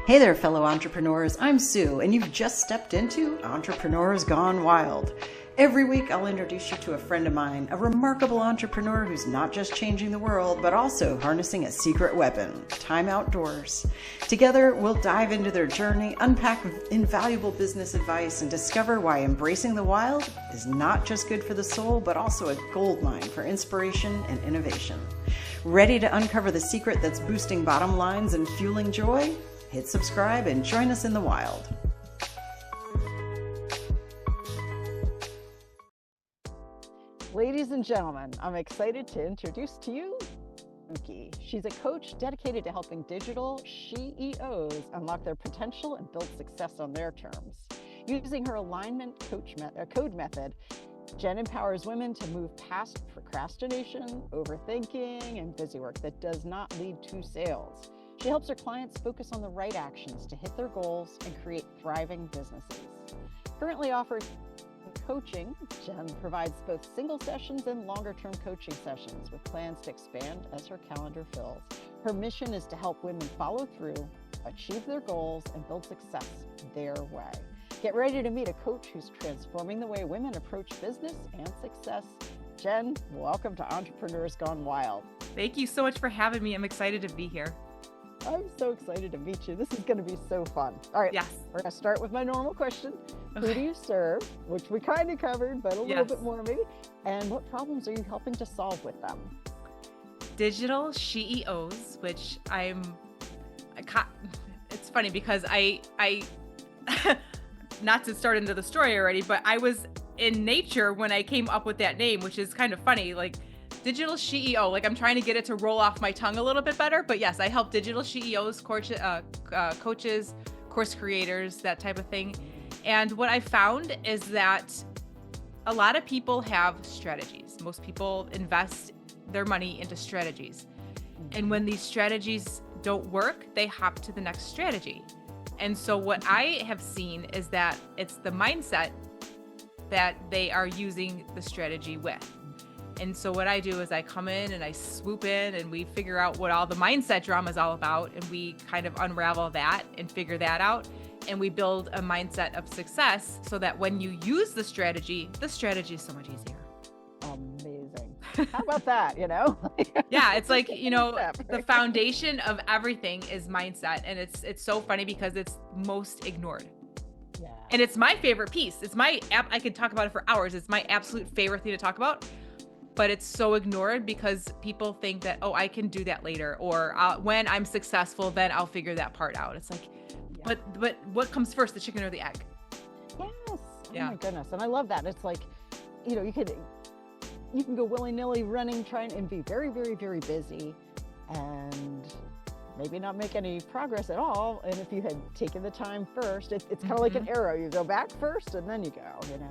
Hey there, fellow entrepreneurs. I'm Sue, and you've just stepped into Entrepreneurs Gone Wild. Every week, I'll introduce you to a friend of mine, a remarkable entrepreneur who's not just changing the world, but also harnessing a secret weapon, time outdoors. Together, we'll dive into their journey, unpack invaluable business advice, and discover why embracing the wild is not just good for the soul, but also a goldmine for inspiration and innovation. Ready to uncover the secret that's boosting bottom lines and fueling joy? Hit subscribe and join us in the wild. Ladies and gentlemen, I'm excited to introduce to you Lemke. She's a coach dedicated to helping digital CEOs unlock their potential and build success on their terms. Using her alignment code method, Jen empowers women to move past procrastination, overthinking, and busy work that does not lead to sales. She helps her clients focus on the right actions to hit their goals and create thriving businesses. Currently offering coaching, Jen provides both single sessions and longer-term coaching sessions with plans to expand as her calendar fills. Her mission is to help women follow through, achieve their goals, and build success their way. Get ready to meet a coach who's transforming the way women approach business and success. Jen, welcome to Entrepreneurs Gone Wild. Thank you so much for having me. I'm excited to be here. I'm so excited to meet you. This is going to be so fun. All right, Yes. We're going to start with my normal question. Okay. Who do you serve? Which we kind of covered, but a little Yes. bit more maybe. And what problems are you helping to solve with them? Digital CEOs, which it's funny because I not to start into the story already, but I was in nature when I came up with that name, which is kind of funny. Like digital CEO, like I'm trying to get it to roll off my tongue a little bit better, but yes, I help digital CEOs, coaches, course creators, that type of thing. And what I found is that a lot of people have strategies. Most people invest their money into strategies. And when these strategies don't work, they hop to the next strategy. And so what I have seen is that it's the mindset that they are using the strategy with. And so what I do is I come in and I swoop in and we figure out what all the mindset drama is all about. And we kind of unravel that and figure that out. And we build a mindset of success so that when you use the strategy is so much easier. Amazing. How about that, you know? Yeah, it's like, the foundation of everything is mindset. And it's so funny because it's most ignored. Yeah. And it's my favorite piece. It's my I could talk about it for hours. It's my absolute favorite thing to talk about. But it's so ignored because people think that, I can do that later. Or when I'm successful, then I'll figure that part out. It's like, yeah. But what comes first, the chicken or the egg? Yes. Yeah. Oh my goodness. And I love that. It's like, you can go willy-nilly running, trying and be very, very, very busy and maybe not make any progress at all. And if you had taken the time first, it's kind of like an arrow. You go back first and then you go,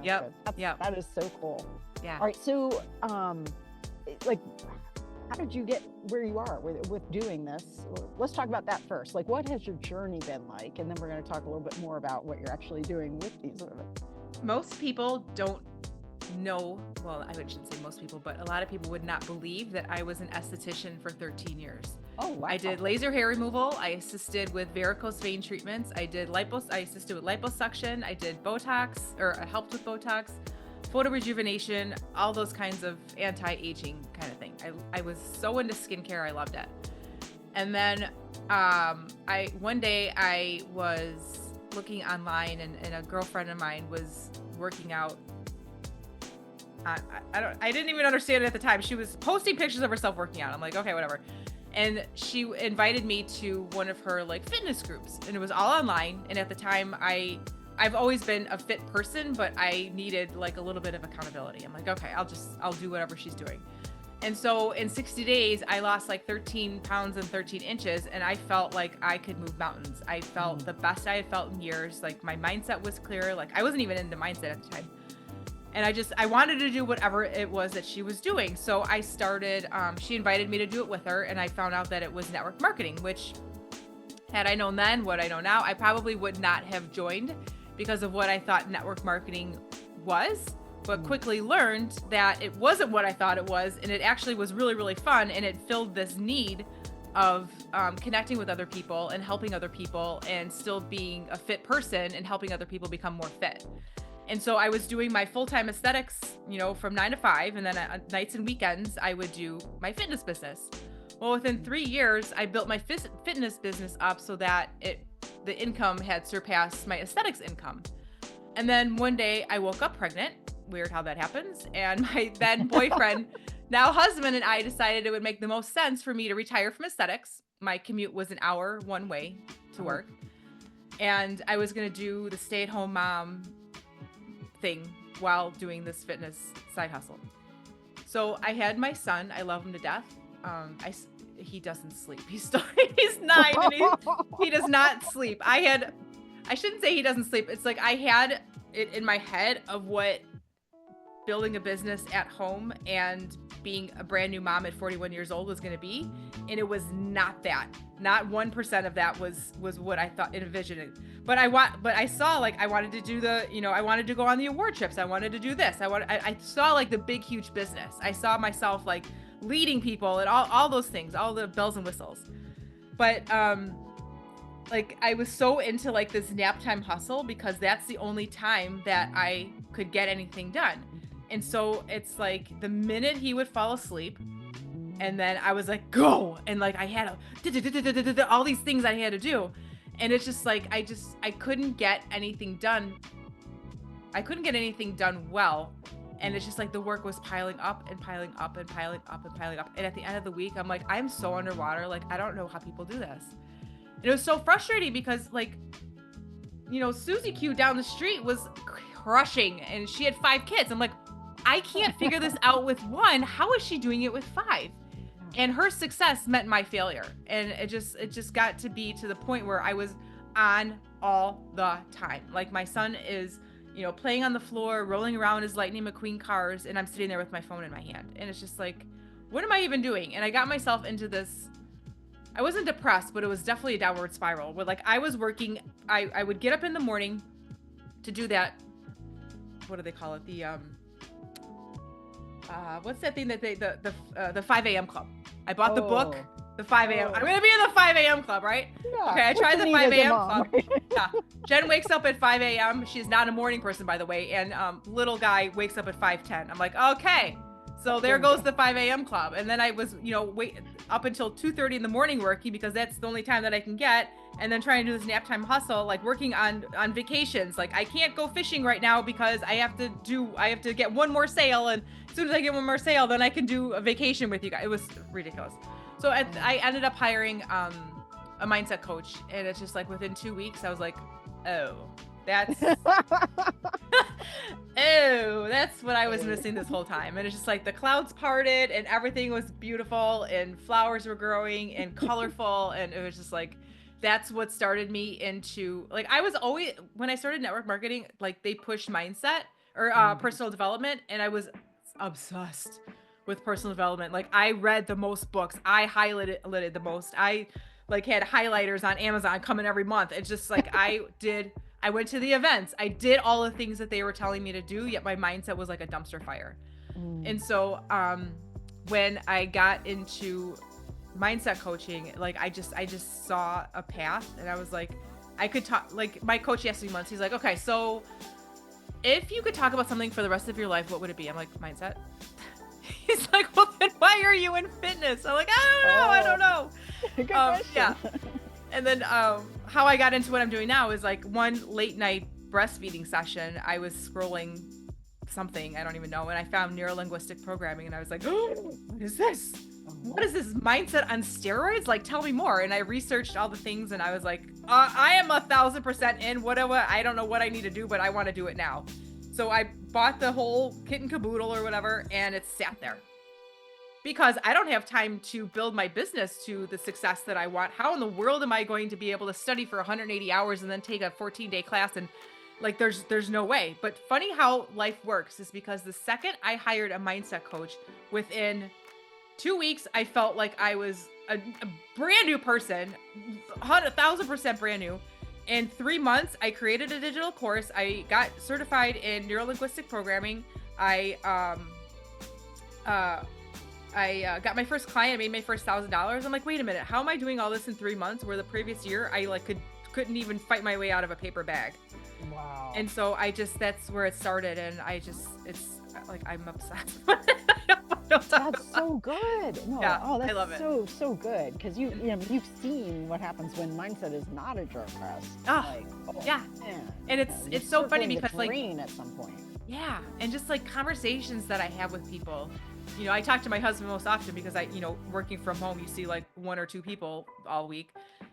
Yep. That is so cool. Yeah. All right. So, how did you get where you are with doing this? Let's talk about that first. Like, what has your journey been like? And then we're going to talk a little bit more about what you're actually doing with these women. Most people don't know, well, I shouldn't say most people, but a lot of people would not believe that I was an esthetician for 13 years. Oh, wow. I did laser hair removal. I assisted with varicose vein treatments. I assisted with liposuction. I did Botox, or I helped with Botox, photo rejuvenation, all those kinds of anti-aging kind of thing. I was so into skincare. I loved it. And then one day I was looking online and a girlfriend of mine was working out. I didn't even understand it at the time. She was posting pictures of herself working out. I'm like, okay, whatever. And she invited me to one of her fitness groups, and it was all online. And at the time I've always been a fit person, but I needed a little bit of accountability. I'm like, okay, I'll do whatever she's doing. And so in 60 days, I lost 13 pounds and 13 inches, and I felt like I could move mountains. I felt the best I had felt in years. My mindset was clear. I wasn't even into mindset at the time. And I wanted to do whatever it was that she was doing. So I started, she invited me to do it with her, and I found out that it was network marketing, which had I known then what I know now, I probably would not have joined because of what I thought network marketing was, but quickly learned that it wasn't what I thought it was. And it actually was really, really fun. And it filled this need of connecting with other people and helping other people and still being a fit person and helping other people become more fit. And so I was doing my full-time aesthetics, from 9 to 5. And then nights and weekends, I would do my fitness business. Well, within 3 years, I built my fitness business up so that the income had surpassed my aesthetics income. And then one day I woke up pregnant. Weird how that happens. And my then boyfriend, now husband, and I decided it would make the most sense for me to retire from aesthetics. My commute was an hour one way to work. And I was going to do the stay-at-home mom thing while doing this fitness side hustle. So I had my son. I love him to death. He doesn't sleep. He's 9 and he does not sleep. I shouldn't say he doesn't sleep. It's like I had it in my head of what building a business at home and being a brand new mom at 41 years old was going to be. And it was not that. Not 1% of that was what I thought envisioning. But I saw, like, I wanted to do I wanted to go on the award trips. I wanted to do this. I saw like the big, huge business. I saw myself like leading people and all those things, all the bells and whistles. But like I was so into like this nap time hustle because that's the only time that I could get anything done. And so it's like the minute he would fall asleep, and then I was like, go. And like I had all these things I had to do. And it's just like I couldn't get anything done. I couldn't get anything done well. And it's just like the work was piling up and piling up and piling up and piling up. And at the end of the week, I'm like, I'm so underwater. Like, I don't know how people do this. And it was so frustrating because, like, Susie Q down the street was crushing and she had 5 kids. I'm like, I can't figure this out with 1. How is she doing it with 5? And her success meant my failure. And it just got to be to the point where I was on all the time. Like my son is, playing on the floor, rolling around his Lightning McQueen cars, and I'm sitting there with my phone in my hand. And it's just like, what am I even doing? And I got myself into this, I wasn't depressed, but it was definitely a downward spiral where like I was working, I would get up in the morning to do that. What do they call it? The, what's that thing that the 5 a.m. club. I bought the book, the 5 a.m. I'm going to be in the 5 a.m. club, right? Yeah, okay, I tried the 5 a.m. club. Right? Yeah. Jen wakes up at 5 a.m. She's not a morning person, by the way. And little guy wakes up at 5:10. I'm like, okay. So there goes the 5 a.m. club. And then I was, wait up until 2:30 in the morning working because that's the only time that I can get. And then trying to do this nap time hustle, like working on vacations. Like I can't go fishing right now because I have to get one more sale. And as soon as I get one more sale, then I can do a vacation with you guys. It was ridiculous. So I ended up hiring a mindset coach. And it's just like within 2 weeks, I was like, oh, that's that's what I was missing this whole time. And it's just like the clouds parted and everything was beautiful and flowers were growing and colorful. And it was just like, that's what started me into, like, I was always, when I started network marketing, like they pushed mindset or personal development. And I was obsessed with personal development. Like I read the most books. I highlighted the most. I like had highlighters on Amazon coming every month. It's just like I went to the events. I did all the things that they were telling me to do, yet my mindset was like a dumpster fire. And so when I got into mindset coaching, like I just saw a path and I was like, I could talk, like my coach asked me once, he's like, okay, so if you could talk about something for the rest of your life, what would it be? I'm like, mindset. He's like, well, then why are you in fitness? I'm like, I don't know. Good question. Yeah. And then how I got into what I'm doing now is like one late night breastfeeding session. I was scrolling something, I don't even know, and I found neuro-linguistic programming and I was like, oh, what is this? What is this mindset on steroids? Like, tell me more. And I researched all the things and I was like, I am 1,000% in whatever. I don't know what I need to do, but I want to do it now. So I bought the whole kit and caboodle or whatever, and it sat there because I don't have time to build my business to the success that I want. How in the world am I going to be able to study for 180 hours and then take a 14-day class? And like, there's no way. But funny how life works is because the second I hired a mindset coach, within 2 weeks, I felt like I was a brand new person, 1,000% brand new. In 3 months, I created a digital course. I got certified in neuro-linguistic programming. I I got my first client, I made my first $1,000. I'm like, wait a minute, how am I doing all this in 3 months where the previous year I like couldn't even fight my way out of a paper bag? Wow. And so that's where it started, and it's like I'm obsessed with it. That's so good. No, Yeah, oh, that's I love it. so good, because you've seen what happens when mindset is not a germ press. Oh, yeah. Man, And it's so funny because like at some point. yeah, and just like conversations that I have with people. I talk to my husband most often because working from home, you see like 1 or 2 people all week.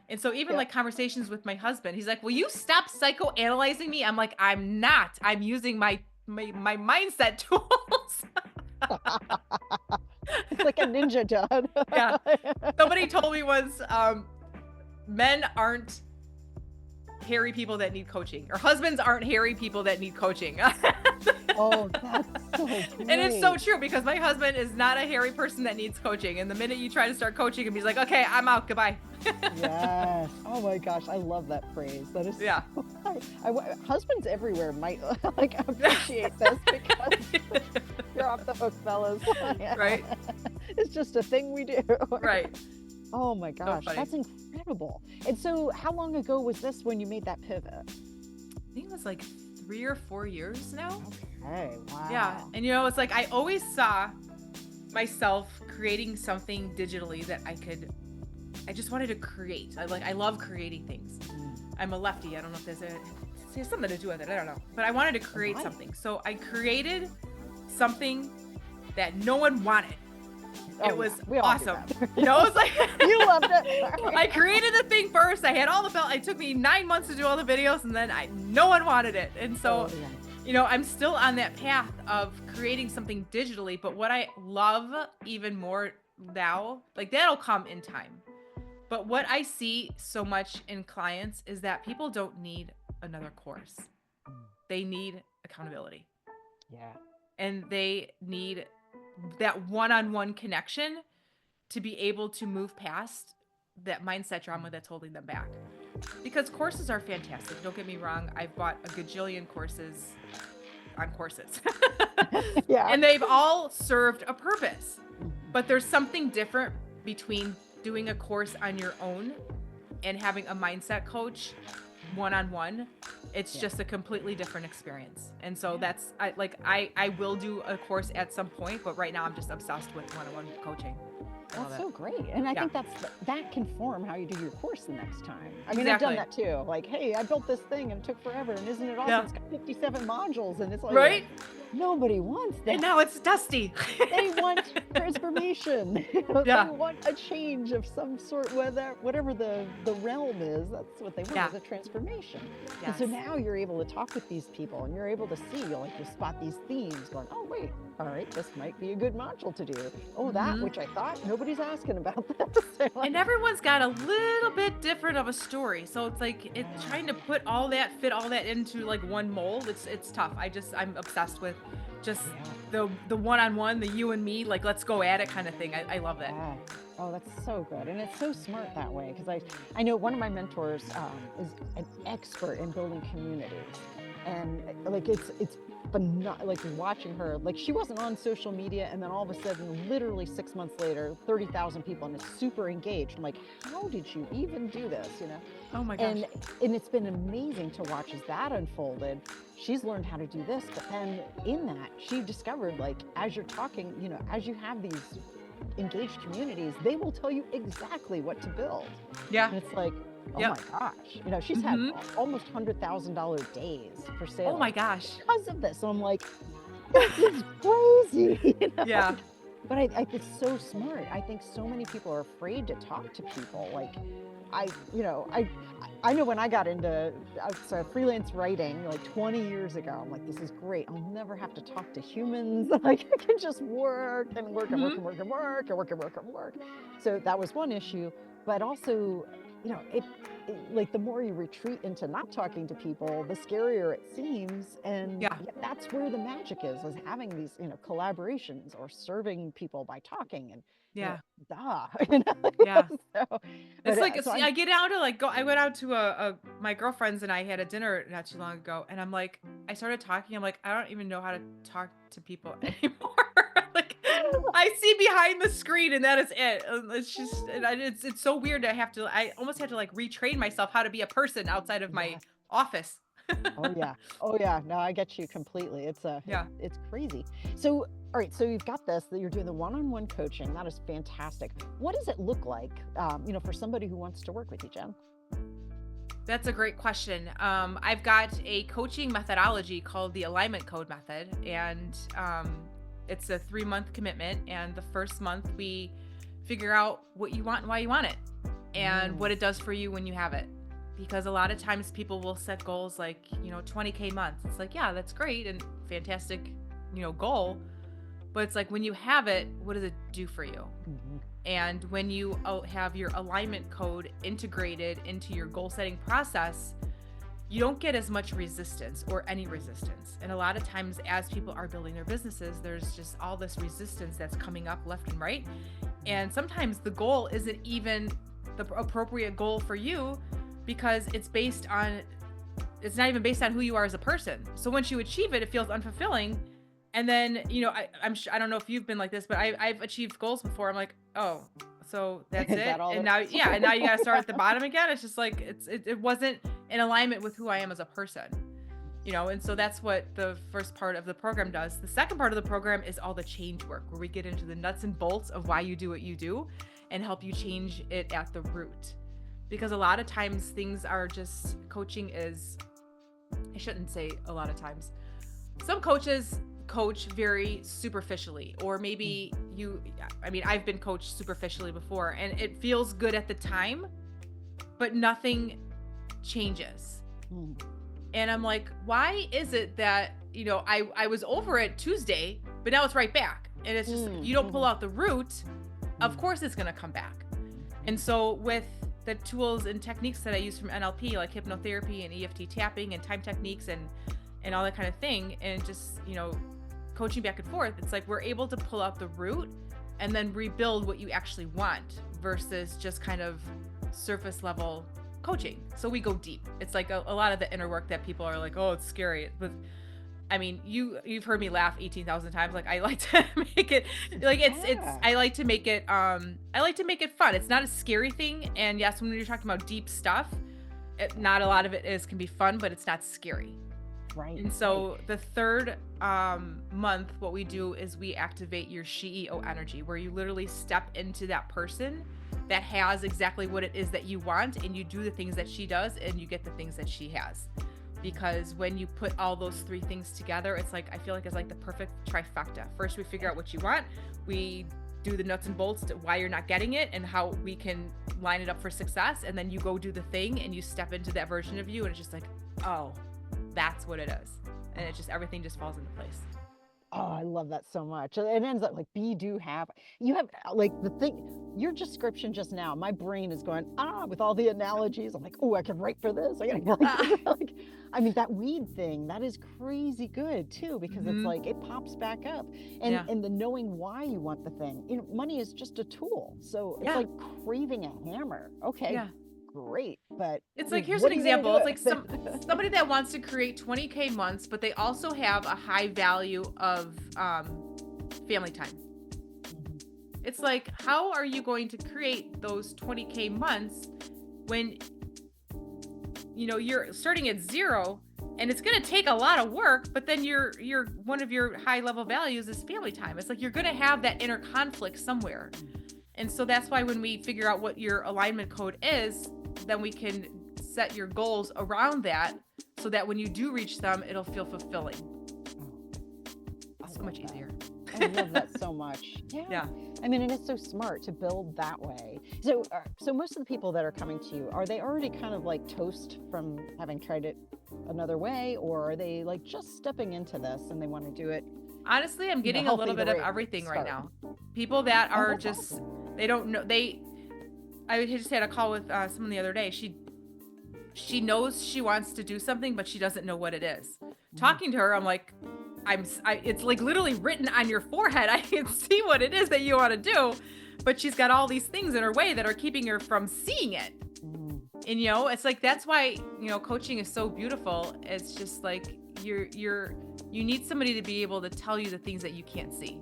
And so even like conversations with my husband, he's like, will you stop psychoanalyzing me? I'm like, I'm not. I'm using my mindset tools. It's like a ninja, John. Yeah. Somebody told me once, men aren't hairy people that need coaching, or husbands aren't hairy people that need coaching. Oh, that's so great. And it's so true, because my husband is not a hairy person that needs coaching. And the minute you try to start coaching him, he's like, okay, I'm out. Goodbye. Yes. Oh my gosh, I love that phrase. That is Yeah. Husbands everywhere might like appreciate this, because you're off the hook, fellas. Right. It's just a thing we do. Right. Oh my gosh, funny. that's incredible. And so how long ago was this when you made that pivot? I think it was like 3 or 4 years now. Okay, wow. Yeah. And it's like I always saw myself creating something digitally that I just wanted to create. I love creating things. I'm a lefty. I don't know if it has something to do with it. I don't know. But I wanted to create something. So I created something that no one wanted. It was awesome. It was like you loved it. I created the thing first. I had all the belt. It took me 9 months to do all the videos, and then no one wanted it. And so, I'm still on that path of creating something digitally. But what I love even more now, like that'll come in time. But what I see so much in clients is that people don't need another course. They need accountability. Yeah. And they need that one-on-one connection to be able to move past that mindset drama that's holding them back. Because courses are fantastic. Don't get me wrong. I've bought a gajillion courses on courses. Yeah. And they've all served a purpose. But there's something different between doing a course on your own and having a mindset coach one-on-one. It's just a completely different experience. And so that's I will do a course at some point, but right now I'm just obsessed with one-on-one coaching. That's so great. And I think that can form how you do your course the next time. I mean, Exactly. I've done that too. Like, hey, I built this thing and it took forever, and isn't it awesome? Yeah. It's got 57 modules, and it's like, Right? Nobody wants that. And now it's dusty. They want transformation. Yeah. They want a change of some sort, whatever the realm is. That's what they want, is a transformation. And so now you're able to talk with these people, and you're able to see, you spot these themes going, oh, wait, all right, this might be a good module to do. Oh, that, which I thought nobody's asking about this. And everyone's got a little bit different of a story. So it's like trying to fit all that into like one mold. It's tough. I'm obsessed with just the one-on-one, the you and me, like let's go at it kind of thing. I love that. Yeah. Oh, that's so good. And it's so smart that way, because I know one of my mentors is an expert in building communities. And like it's like watching her, like she wasn't on social media, and then all of a sudden, literally 6 months later, 30,000 people, and is super engaged. I'm like, how did you even do this? Oh my gosh. And it's been amazing to watch as that unfolded. She's learned how to do this, but then in that, she discovered, like, as you're talking, as you have these engaged communities, they will tell you exactly what to build. Yeah. And it's like, oh my gosh, she's had almost $100,000 days for sale. Oh my gosh. Because of this. So I'm like, this is crazy. Yeah. But it's so smart. I think so many people are afraid to talk to people. Like, I know when I got into freelance writing like 20 years ago, I'm like, this is great. I'll never have to talk to humans. Like, I can just work and work and work and work and work and work and work and work. So that was one issue. But also, it like the more you retreat into not talking to people, the scarier it seems. And that's where the magic is having these, collaborations or serving people by talking. And yeah. Yeah. So, it's like, I get out to I went out to my girlfriends and I had a dinner not too long ago, and I'm like, I started talking. I'm like, I don't even know how to talk to people anymore. Like, I see behind the screen and that is it. It's just, it's so weird. I almost have to like retrain myself how to be a person outside of my Yeah. office. Oh yeah. Oh yeah. No, I get you completely. Yeah. It's crazy. So, all right. So you've got this, that you're doing the one-on-one coaching. That is fantastic. What does it look like, for somebody who wants to work with you, Jen? That's a great question. I've got a coaching methodology called the alignment code method, and it's a 3-month commitment. And the first month we figure out what you want and why you want it, and what it does for you when you have it. Because a lot of times people will set goals like, 20K months. It's like, yeah, that's great and fantastic, goal. But it's like when you have it, what does it do for you? Mm-hmm. And when you have your alignment code integrated into your goal setting process, you don't get as much resistance or any resistance. And a lot of times as people are building their businesses, there's just all this resistance that's coming up left and right. And sometimes the goal isn't even the appropriate goal for you, because it's not even based on who you are as a person. So once you achieve it, it feels unfulfilling. And then, I don't know if you've been like this, but I've achieved goals before. I'm like, oh, so that's Is it. that all And there now, yeah, and now you got to start at the bottom again. It's just like, it wasn't in alignment with who I am as a person, and so that's what the first part of the program does. The second part of the program is all the change work, where we get into the nuts and bolts of why you do what you do and help you change it at the root. Because a lot of times things are just, coaching is, I shouldn't say a lot of times. Some coaches coach very superficially, or maybe I've been coached superficially before, and it feels good at the time, but nothing changes. And I'm like, why is it that, I was over it Tuesday, but now it's right back. And it's just, you don't pull out the root, of course it's going to come back. And so with the tools and techniques that I use from NLP, like hypnotherapy and EFT tapping and time techniques and all that kind of thing, and just, coaching back and forth, it's like we're able to pull out the root and then rebuild what you actually want, versus just kind of surface level coaching. So we go deep. It's like a lot of the inner work that people are like, oh, it's scary. But I mean, you've heard me laugh 18,000 times. Like, I like to make it like I like to make it fun. It's not a scary thing. And yes, when you're talking about deep stuff, not a lot of it can be fun, but it's not scary. Right. And so the third month, what we do is we activate your CEO energy, where you literally step into that person that has exactly what it is that you want, and you do the things that she does, and you get the things that she has. Because when you put all those 3 things together, it's like, I feel like it's like the perfect trifecta. First, we figure out what you want. We do the nuts and bolts to why you're not getting it and how we can line it up for success. And then you go do the thing and you step into that version of you, and it's just like, oh, that's what it is. And it just, everything just falls into place. Oh, I love that so much. It ends up like, you have like the thing, your description just now, my brain is going, with all the analogies. I'm like, oh, I can write for this. I can that weed thing, that is crazy good too, because it's like, it pops back up. And the knowing why you want the thing, money is just a tool. So it's like craving a hammer. Okay. Yeah. Great, but it's like, here's an example. It's like somebody that wants to create 20K months, but they also have a high value of family time. It's like, how are you going to create those 20K months when you're starting at 0, and it's going to take a lot of work, but then you're one of your high level values is family time. It's like, you're going to have that inner conflict somewhere. And so that's why when we figure out what your alignment code is, then we can set your goals around that, so that when you do reach them, it'll feel fulfilling. So much easier. I love that so much. Yeah. I mean, and it's so smart to build that way. So most of the people that are coming to you, are they already kind of like toast from having tried it another way, or are they like just stepping into this and they want to do it? Honestly, I'm getting a little bit of everything right now. People that are just, awesome. They don't know, I just had a call with someone the other day. She knows she wants to do something, but she doesn't know what it is. Talking to her, I'm like, it's like literally written on your forehead. I can see what it is that you want to do, but she's got all these things in her way that are keeping her from seeing it. And it's like, that's why coaching is so beautiful. It's just like you need somebody to be able to tell you the things that you can't see.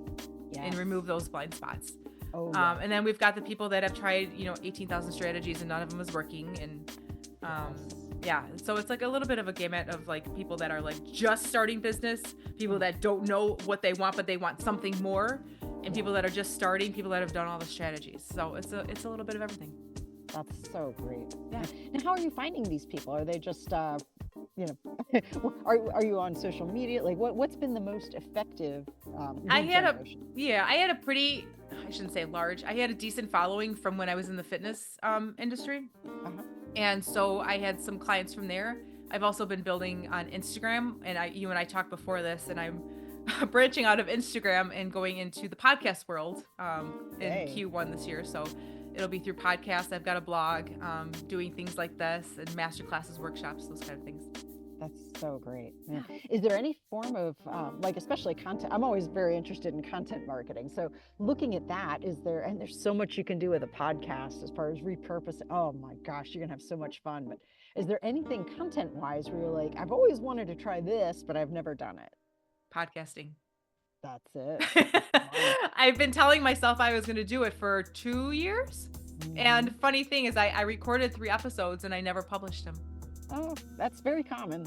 and remove those blind spots. Oh, yeah. And then we've got the people that have tried, 18,000 strategies and none of them is working. And so it's like a little bit of a gamut of like people that are like just starting business, people that don't know what they want, but they want something more, and people that are just starting, people that have done all the strategies. So it's a little bit of everything. That's so great. Yeah. And how are you finding these people? Are they just, are you on social media? Like what's been the most effective? I had a pretty, I shouldn't say large, I had a decent following from when I was in the fitness industry. Uh-huh. And so I had some clients from there. I've also been building on Instagram, and you and I talked before this, and I'm branching out of Instagram and going into the podcast world in Q1 this year. So it'll be through podcasts. I've got a blog, doing things like this and masterclasses, workshops, those kind of things. That's so great. Yeah. Is there any form of especially content? I'm always very interested in content marketing. So looking at that, and there's so much you can do with a podcast as far as repurposing. Oh my gosh, you're gonna have so much fun. But is there anything content wise where you're like, I've always wanted to try this, but I've never done it? Podcasting. That's it. I've been telling myself I was going to do it for 2 years. Mm-hmm. And funny thing is I recorded 3 episodes and I never published them. Oh, that's very common.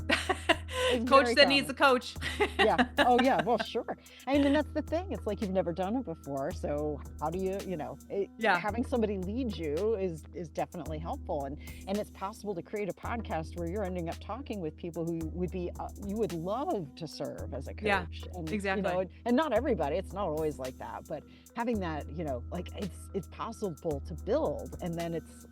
Coach that needs a coach. Yeah. Oh, yeah. Well, sure. I mean, that's the thing. It's like you've never done it before. So how do you, having somebody lead you is definitely helpful. And it's possible to create a podcast where you're ending up talking with people who would be, you would love to serve as a coach. Yeah, and, exactly. And not everybody, it's not always like that, but having that, like it's possible to build, and then it's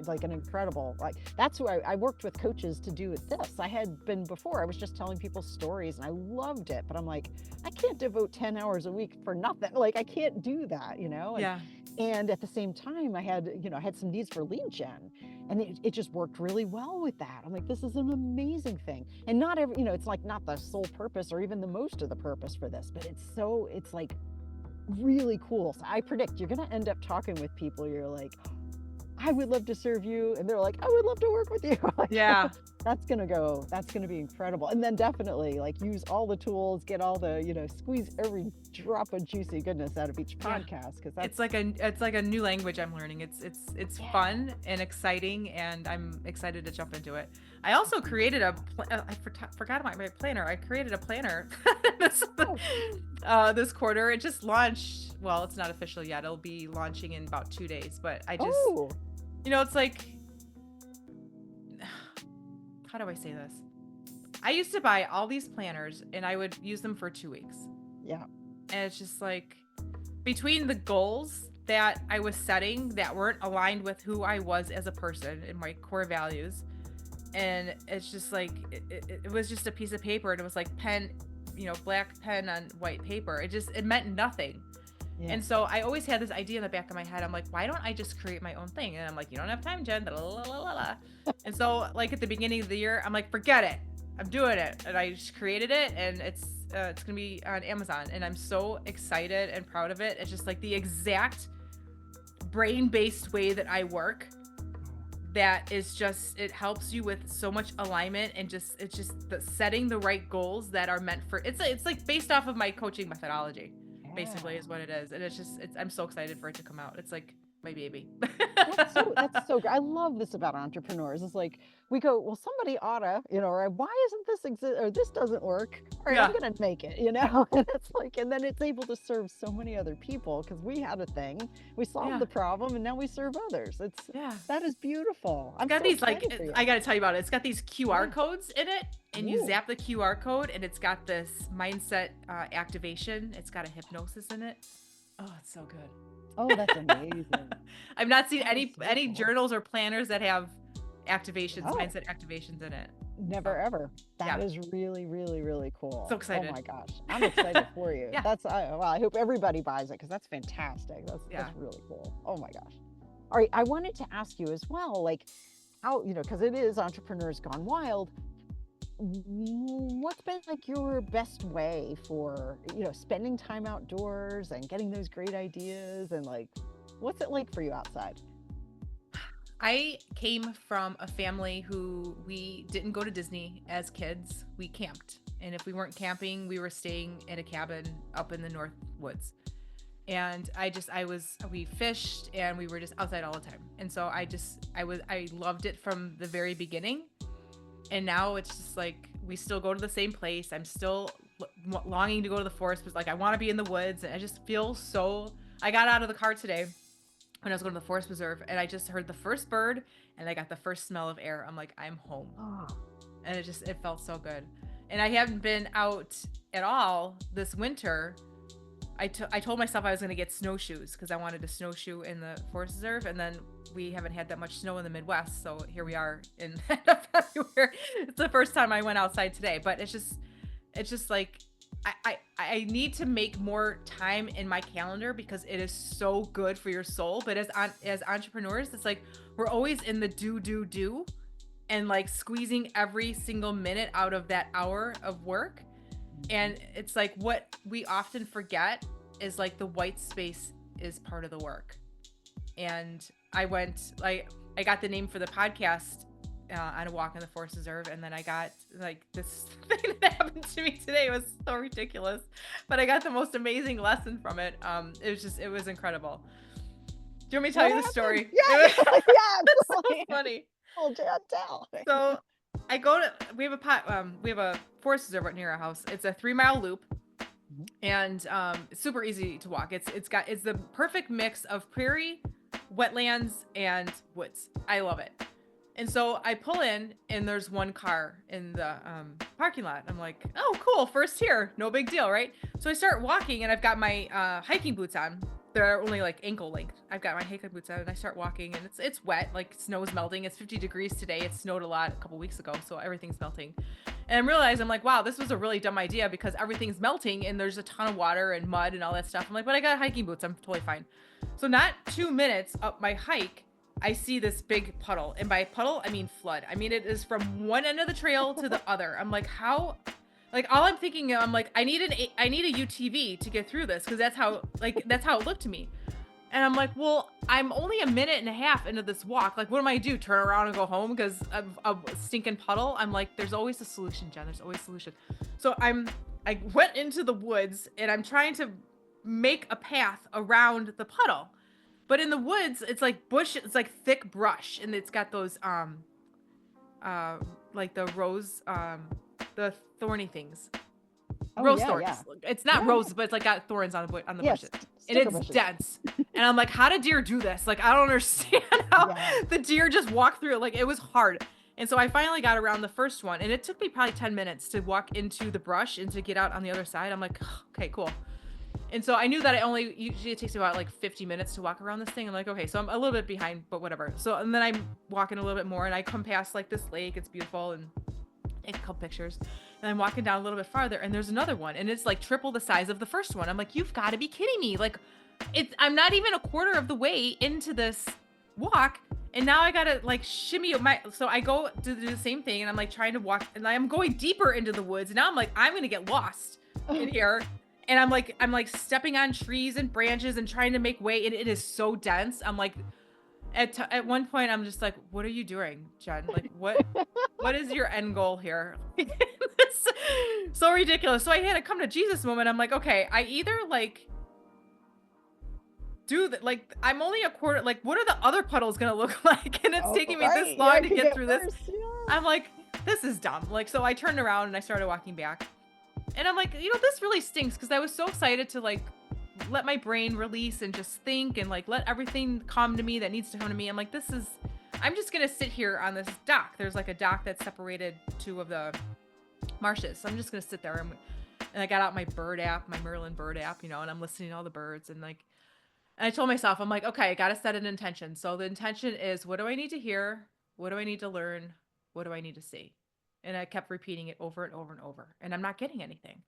like an incredible, like that's who I worked with coaches to do this. I had been before, I was just telling people stories and I loved it, but I'm like, I can't devote 10 hours a week for nothing. Like I can't do that, And at the same time I had some needs for lead gen, and it just worked really well with that. I'm like, this is an amazing thing. And not every, it's like not the sole purpose or even the most of the purpose for this, but it's like really cool. So I predict you're going to end up talking with people. You're like, I would love to serve you. And they're like, I would love to work with you. Yeah. That's going to be incredible. And then definitely like use all the tools, get all the, squeeze every drop of juicy goodness out of each podcast. Cause it's like a new language I'm learning. It's fun and exciting, and I'm excited to jump into it. I also created I forgot about my planner. I created a planner this quarter. It just launched. Well, it's not official yet. It'll be launching in about 2 days, but I just, it's like, how do I say this? I used to buy all these planners and I would use them for 2 weeks. Yeah. And it's just like, between the goals that I was setting that weren't aligned with who I was as a person and my core values, and it's just like, it was just a piece of paper, and it was like pen, black pen on white paper. It meant nothing. Yeah. And so I always had this idea in the back of my head. I'm like, why don't I just create my own thing? And I'm like, you don't have time, Jen. And so like at the beginning of the year, I'm like, forget it. I'm doing it. And I just created it, and it's going to be on Amazon. And I'm so excited and proud of it. It's just like the exact brain-based way that I work. That is just, it helps you with so much alignment, and it's just setting the right goals that are meant for, it's like based off of my coaching methodology. Basically is what it is. And I'm so excited for it to come out. It's like my baby. That's so good. I love this about entrepreneurs. It's like we go, well, somebody oughta, or why isn't this exist, or this doesn't work? All right, I'm gonna make it, And it's like, and then it's able to serve so many other people because we had a thing, we solved the problem, and now we serve others. That is beautiful. It's got these like, I gotta tell you about it. It's got these QR codes in it, and you zap the QR code, and it's got this mindset activation. It's got a hypnosis in it. Oh, it's so good. Oh, that's amazing. I've not seen any journals or planners that have activations, mindset activations in it. Never ever. That is really, really, really cool. So excited. Oh my gosh. I'm excited for you. I hope everybody buys it, because that's fantastic. That's really cool. Oh my gosh. All right. I wanted to ask you as well, like how, because it is Entrepreneurs Gone Wild. What's been like your best way for, spending time outdoors and getting those great ideas, and like, what's it like for you outside? I came from a family who we didn't go to Disney as kids. We camped. And if we weren't camping, we were staying in a cabin up in the North Woods. And we fished and we were just outside all the time. And so I loved it from the very beginning. And now it's just like, we still go to the same place. I'm still longing to go to the forest, but like, I want to be in the woods. And I just feel I got out of the car today when I was going to the forest preserve, and I just heard the first bird and I got the first smell of air. I'm like, I'm home. And it felt so good. And I haven't been out at all this winter. I told myself I was going to get snowshoes because I wanted to snowshoe in the forest reserve, and then we haven't had that much snow in the Midwest, so here we are in February. It's the first time I went outside today, but it's just like I need to make more time in my calendar because it is so good for your soul. But as entrepreneurs, it's like we're always in the do and like squeezing every single minute out of that hour of work. And it's like what we often forget is like the white space is part of the work. And I got the name for the podcast on a walk in the forest reserve, and then I got like this thing that happened to me today. It was so ridiculous, but I got the most amazing lesson from it. It was incredible. Do you want me to tell you the story? Yeah, It's so absolutely. funny. Oh, Jen, tell. So we have a forest reserve right near our house. It's a 3-mile loop, and it's super easy to walk. It's the perfect mix of prairie, wetlands, and woods. I love it. And so I pull in, and there's one car in the parking lot. I'm like, oh, cool, first here, no big deal, right? So I start walking, and I've got my hiking boots on. They're only like ankle length. I've got my hiking boots on, and I start walking, and it's wet, like snow's melting. It's 50 degrees today. It snowed a lot a couple weeks ago, so everything's melting. And I realized, I'm like, wow, this was a really dumb idea because everything's melting, and there's a ton of water and mud and all that stuff. I'm like, but I got hiking boots. I'm totally fine. So not 2 minutes up my hike, I see this big puddle, and by puddle, I mean flood. I mean, it is from one end of the trail to the other. I'm like, how? Like, all I'm thinking, I'm like, I need a UTV to get through this, because that's how it looked to me. And I'm like, well, I'm only a minute and a half into this walk. Like, what am I do? Turn around and go home because of a stinking puddle? I'm like, there's always a solution, Jen. There's always a solution. So I went into the woods, and I'm trying to make a path around the puddle. But in the woods, it's like bush, it's like thick brush, and it's got those like the rose the thorny things. Rose thorns. Yeah. It's not roses, but it's like got thorns on the bushes. And it's bushes. Dense. And I'm like, how did deer do this? Like, I don't understand how the deer just walked through it. Like, it was hard. And so I finally got around the first one, and it took me probably 10 minutes to walk into the brush and to get out on the other side. I'm like, okay, cool. And so I knew that usually it takes about like 50 minutes to walk around this thing. I'm like, okay, so I'm a little bit behind, but whatever. So, and then I'm walking a little bit more, and I come past like this lake. It's beautiful, and take a couple pictures. And I'm walking down a little bit farther, and there's another one, and it's like triple the size of the first one. I'm like, you've got to be kidding me. Like, I'm not even a quarter of the way into this walk, and now I gotta like shimmy so I go to do the same thing, and I'm like trying to walk, and I'm going deeper into the woods. And now I'm like, I'm gonna get lost in here. And I'm like stepping on trees and branches and trying to make way, and it is so dense. I'm like, at one point, I'm just like, what are you doing, Jen? Like, what is your end goal here? It's so ridiculous. So I had a come to Jesus moment. I'm like, okay, I either like do that, like I'm only a quarter, like what are the other puddles gonna look like? And it's taking me this long to get through this. Yeah. I'm like, this is dumb. Like, so I turned around and I started walking back. And I'm like, this really stinks, because I was so excited to like let my brain release and just think and like let everything come to me that needs to come to me. I'm like, I'm just going to sit here on this dock. There's like a dock that separated two of the marshes. So I'm just going to sit there. And I got out my bird app, my Merlin bird app, and I'm listening to all the birds. And I told myself, I'm like, okay, I got to set an intention. So the intention is, what do I need to hear? What do I need to learn? What do I need to see? And I kept repeating it over and over and over, and I'm not getting anything.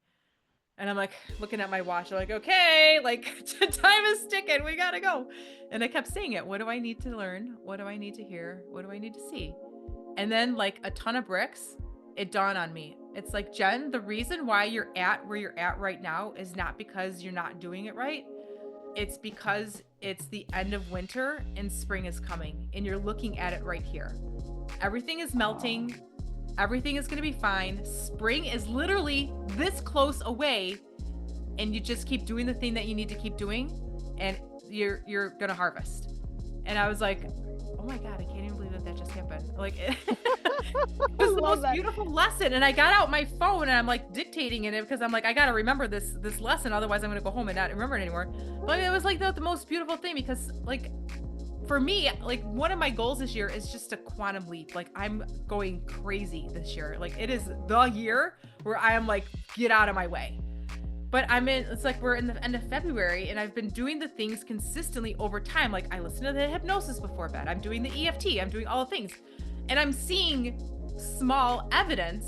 And I'm like looking at my watch. I'm like, okay, like time is ticking. We got to go. And I kept saying it. What do I need to learn? What do I need to hear? What do I need to see? And then like a ton of bricks, it dawned on me. It's like, Jen, the reason why you're at where you're at right now is not because you're not doing it right. It's because it's the end of winter and spring is coming, and you're looking at it right here. Everything is melting. Everything is going to be fine. Spring is literally this close away, and you just keep doing the thing that you need to keep doing. and you're gonna harvest. And I was like, oh my God, I can't even believe that just happened. Like, it was the most beautiful lesson. And I got out my phone and I'm like dictating in it because I'm like, I got to remember this lesson. Otherwise I'm going to go home and not remember it anymore. But it was like the most beautiful thing because like, for me, like one of my goals this year is just a quantum leap. Like I'm going crazy this year. Like it is the year where I am like, get out of my way. But it's like we're in the end of February and I've been doing the things consistently over time. Like I listen to the hypnosis before bed. I'm doing the EFT. I'm doing all the things. And I'm seeing small evidence,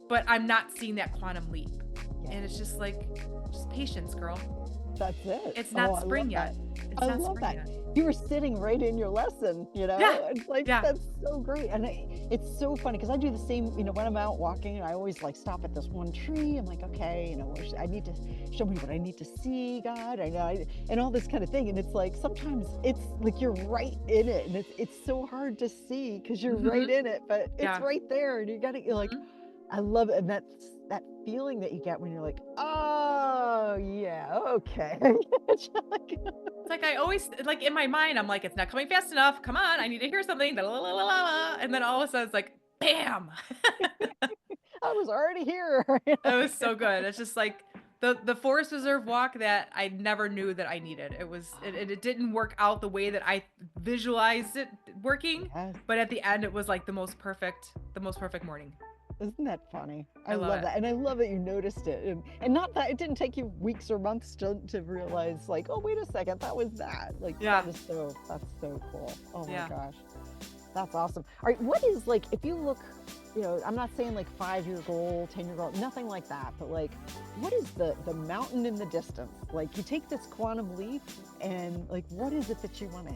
but I'm not seeing that quantum leap. Yeah. And it's just like, just patience, girl. That's it. It's not spring yet. I love that. You were sitting right in your lesson, you know? Yeah. It's like, that's so great. And it's so funny because I do the same, you know, when I'm out walking, I always like stop at this one tree. I'm like, okay, you know, I need to show me what I need to see, God. I know, and all this kind of thing. And it's like, sometimes it's like, you're right in it. And it's so hard to see because you're right in it, but it's right there. And you're like, I love it. And that's that feeling that you get when you're like, oh yeah, okay. It's like I always, like in my mind, I'm like, it's not coming fast enough. Come on, I need to hear something. And then all of a sudden it's like, bam. I was already here. It was so good. It's just like the Forest Reserve walk that I never knew that I needed. It didn't work out the way that I visualized it working, but at the end it was like the most perfect morning. Isn't that funny? I love that. And I love that you noticed it. And not that it didn't take you weeks or months to realize like, oh, wait a second, that was that. Like, that's so cool. Oh my gosh. That's awesome. All right. What is like, if you look, you know, I'm not saying like 5-year goal, 10-year goal, nothing like that, but like, what is the mountain in the distance? Like you take this quantum leap and like, what is it that you want to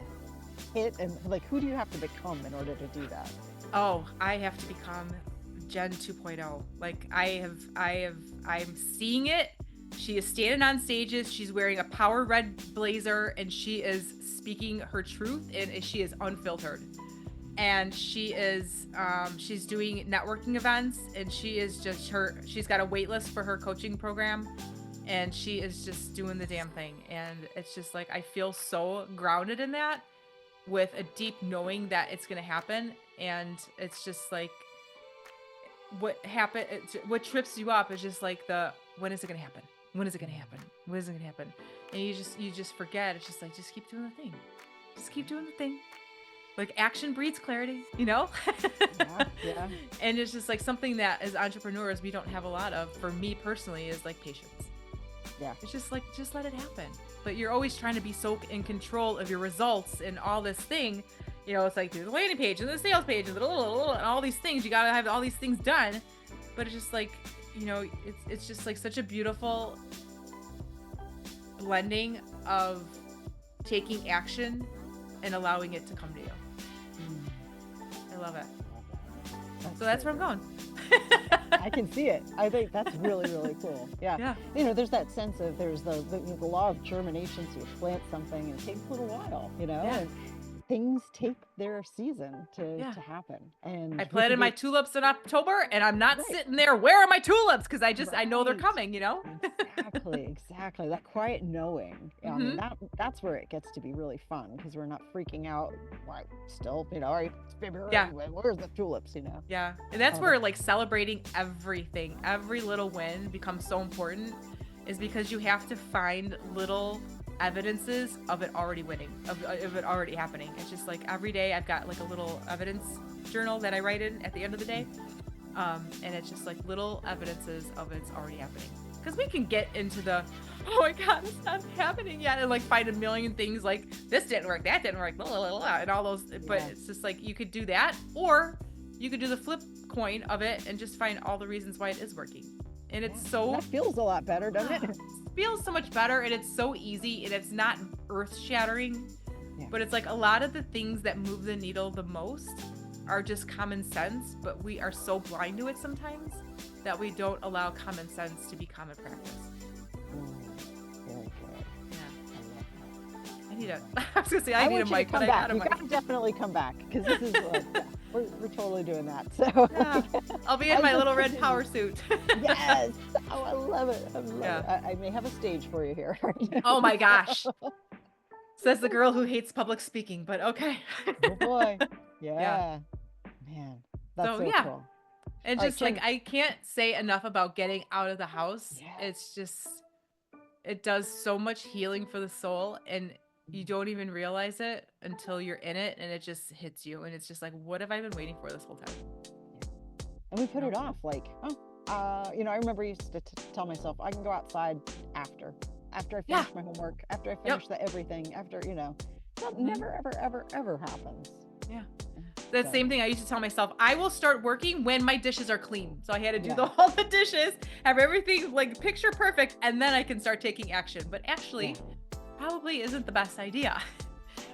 hit? And like, who do you have to become in order to do that? Oh, I have to become Jen 2.0. Like I'm seeing it. She is standing on stages. She's wearing a power red blazer and she is speaking her truth and she is unfiltered. And she is, she's doing networking events and she is just she's got a wait list for her coaching program and she is just doing the damn thing. And it's just like, I feel so grounded in that with a deep knowing that it's going to happen. And it's just like, what trips you up is just like when is it gonna happen? When is it gonna happen? When is it gonna happen? And you just forget. It's just like, just keep doing the thing. Just keep doing the thing. Like action breeds clarity, you know? Yeah. And it's just like something that as entrepreneurs we don't have a lot of. For me personally, is like patience. Yeah. It's just like, just let it happen. But you're always trying to be so in control of your results and all this thing. You know, it's like the landing page and the sales page and all these things. You gotta have all these things done. But it's just like, you know, it's just like such a beautiful blending of taking action and allowing it to come to you. I love it. So that's where I'm going. I can see it. I think that's really, really cool. Yeah. You know, there's that sense of there's the law of germination. So you plant something and it takes a little while, you know? And things take their season to happen. And I planted my tulips in October and I'm not sitting there, where are my tulips? Because I know they're coming, you know? Exactly. That quiet knowing. That's where it gets to be really fun because we're not freaking out. Like, still, you know, all right, it's February. Where's the tulips, you know? Yeah. And that's where like celebrating everything, every little win becomes so important, is because you have to find little evidences of it already winning, of it already happening. It's just like every day I've got like a little evidence journal that I write in at the end of the day. And it's just like little evidences of it's already happening. Because we can get into the, oh my God, it's not happening yet, and like find a million things like this didn't work, that didn't work, blah, blah, blah, and all those. But it's just like, you could do that, or you could do the flip coin of it and just find all the reasons why it is working. And it's so, that feels a lot better, doesn't it? It feels so much better, and it's so easy, and it's not earth shattering. But it's like a lot of the things that move the needle the most are just common sense, but we are so blind to it sometimes that we don't allow common sense to be common practice. Very good. I need I was gonna say I need a mic, but I got a mic. You gotta definitely come back, because this is we're totally doing that. So I'll be in my little red power suit. Yes. Oh, I love it. I may have a stage for you here. Oh my gosh. Says the girl who hates public speaking, but okay. Oh boy. Yeah. Yeah. Man, that's so yeah. cool. And All right, just like, Jen. I can't say enough about getting out of the house. Yeah. It's just, it does so much healing for the soul, and you don't even realize it until you're in it, and it just hits you. And it's just like, what have I been waiting for this whole time? And we put it off like, I remember I used to tell myself I can go outside after I finish my homework, after I finish the everything, after, that never, ever, ever, ever happens. Yeah. The same thing I used to tell myself, I will start working when my dishes are clean. So I had to do all the dishes, have everything like picture perfect, and then I can start taking action. But actually, probably isn't the best idea.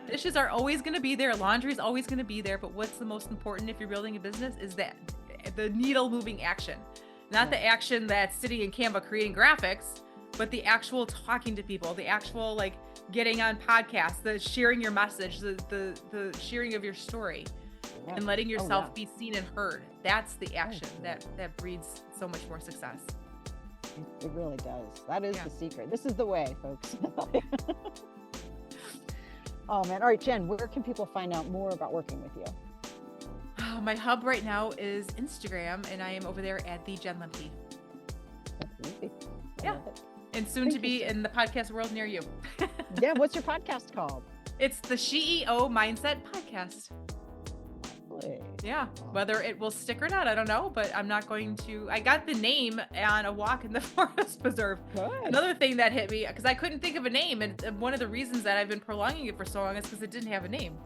Dishes are always going to be there. Laundry is always going to be there. But what's the most important if you're building a business is that the needle moving action, not the action that's sitting in Canva creating graphics, but the actual talking to people, the actual like getting on podcasts, the sharing your message, the sharing of your story, and letting yourself be seen and heard. That's the action that breeds so much more success. It really does. That is the secret. This is the way, folks. Oh man. All right, Jen, where can people find out more about working with you? My hub right now is Instagram, and I am over there at the Jen Lemke. That's easy. Yeah. And soon to be in the podcast world near you. Yeah. What's your podcast called? It's the CEO Mindset Podcast. Lovely. Yeah. Whether it will stick or not, I don't know, but I'm not going to. I got the name on a walk in the forest preserve. Good. Another thing that hit me, because I couldn't think of a name, and one of the reasons that I've been prolonging it for so long is because it didn't have a name.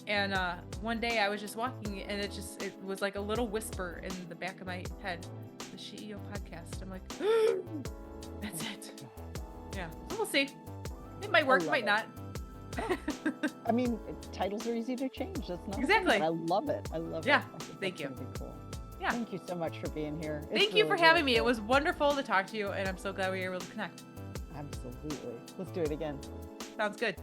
And one day I was just walking, and it was like a little whisper in the back of my head, the CEO Podcast. I'm like, that's it. Yeah. So we'll see. It might work, might not. I mean, titles are easy to change. That's not exactly. I love it. I love it. Yeah. Thank you. Really cool. Yeah. Thank you so much for being here. Thank you for having me. It was wonderful to talk to you, and I'm so glad we were able to connect. Absolutely. Let's do it again. Sounds good.